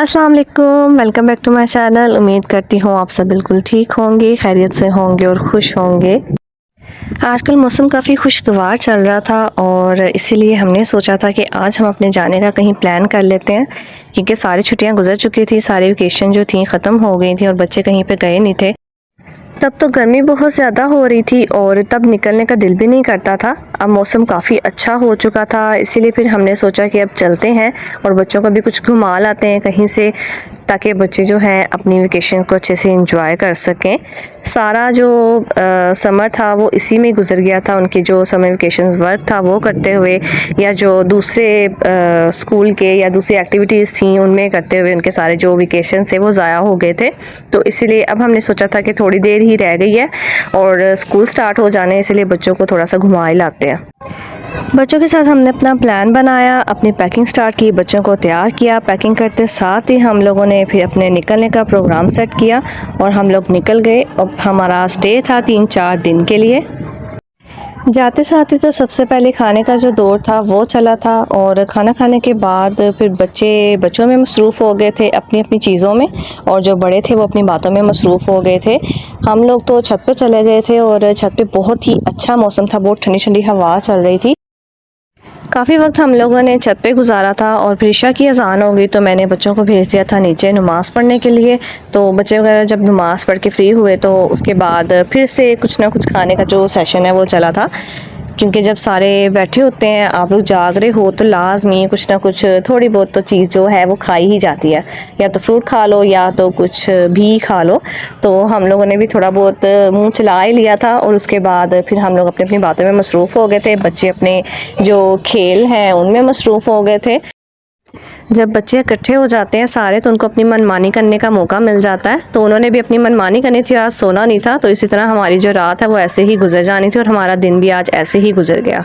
अस्सलाम वालेकुम, welcome back to my channel. उम्मीद करती हूँ आप सब बिल्कुल ठीक होंगे, खैरियत से होंगे और खुश होंगे। आजकल मौसम काफ़ी खुशगवार चल रहा था और इसीलिए हमने सोचा था कि आज हम अपने जाने का कहीं प्लान कर लेते हैं, क्योंकि सारी छुट्टियां गुजर चुकी थी, सारी वेकेशन जो थी ख़त्म हो गई थी और बच्चे कहीं पे गए नहीं थे। तब तो गर्मी बहुत ज़्यादा हो रही थी और तब निकलने का दिल भी नहीं करता था। अब मौसम काफ़ी अच्छा हो चुका था, इसीलिए फिर हमने सोचा कि अब चलते हैं और बच्चों को भी कुछ घुमा लाते हैं कहीं से, ताकि बच्चे जो हैं अपनी वेकेशन को अच्छे से एंजॉय कर सकें। सारा जो समर था वो इसी में गुजर गया था, उनकी जो समर वेकेशन वर्क था वो करते हुए, या जो दूसरे स्कूल के या दूसरी एक्टिविटीज़ थी उनमें करते हुए उनके सारे जो वेकेशन थे वो ज़ाया हो गए थे। तो इसीलिए अब हमने सोचा था कि थोड़ी देर ही रह गई है और स्कूल स्टार्ट हो जाने, इसलिए बच्चों को थोड़ा सा घुमा ही लाते हैं। बच्चों के साथ हमने अपना प्लान बनाया, अपनी पैकिंग स्टार्ट की, बच्चों को तैयार किया। पैकिंग करते साथ ही हम लोगों ने फिर अपने निकलने का प्रोग्राम सेट किया और हम लोग निकल गए। अब हमारा स्टे था 3-4 दिन के लिए। जाते साथ ही तो सबसे पहले खाने का जो दौर था वो चला था और खाना खाने के बाद फिर बच्चों में मसरूफ़ हो गए थे अपनी अपनी चीज़ों में, और जो बड़े थे वो अपनी बातों में मसरूफ़ हो गए थे। हम लोग तो छत पे चले गए थे और छत पे बहुत ही अच्छा मौसम था, बहुत ठंडी ठंडी हवा चल रही थी। काफ़ी वक्त हम लोगों ने छत पे गुजारा था और फिर इशा की अज़ान हो गई तो मैंने बच्चों को भेज दिया था नीचे नमाज़ पढ़ने के लिए। तो बच्चे वगैरह जब नमाज़ पढ़ के फ्री हुए तो उसके बाद फिर से कुछ ना कुछ खाने का जो सेशन है वो चला था, क्योंकि जब सारे बैठे होते हैं, आप लोग जाग रहे हो, तो लाजमी कुछ ना कुछ थोड़ी बहुत तो चीज़ जो है वो खाई ही जाती है, या तो फ्रूट खा लो या तो कुछ भी खा लो। तो हम लोगों ने भी थोड़ा बहुत मुंह चला ही लिया था और उसके बाद फिर हम लोग अपनी अपनी बातों में मसरूफ़ हो गए थे। बच्चे अपने जो खेल हैं उनमें मसरूफ़ हो गए थे। जब बच्चे इकट्ठे हो जाते हैं सारे तो उनको अपनी मनमानी करने का मौका मिल जाता है, तो उन्होंने भी अपनी मनमानी करनी थी, आज सोना नहीं था। तो इसी तरह हमारी जो रात है वो ऐसे ही गुजर जानी थी और हमारा दिन भी आज ऐसे ही गुजर गया।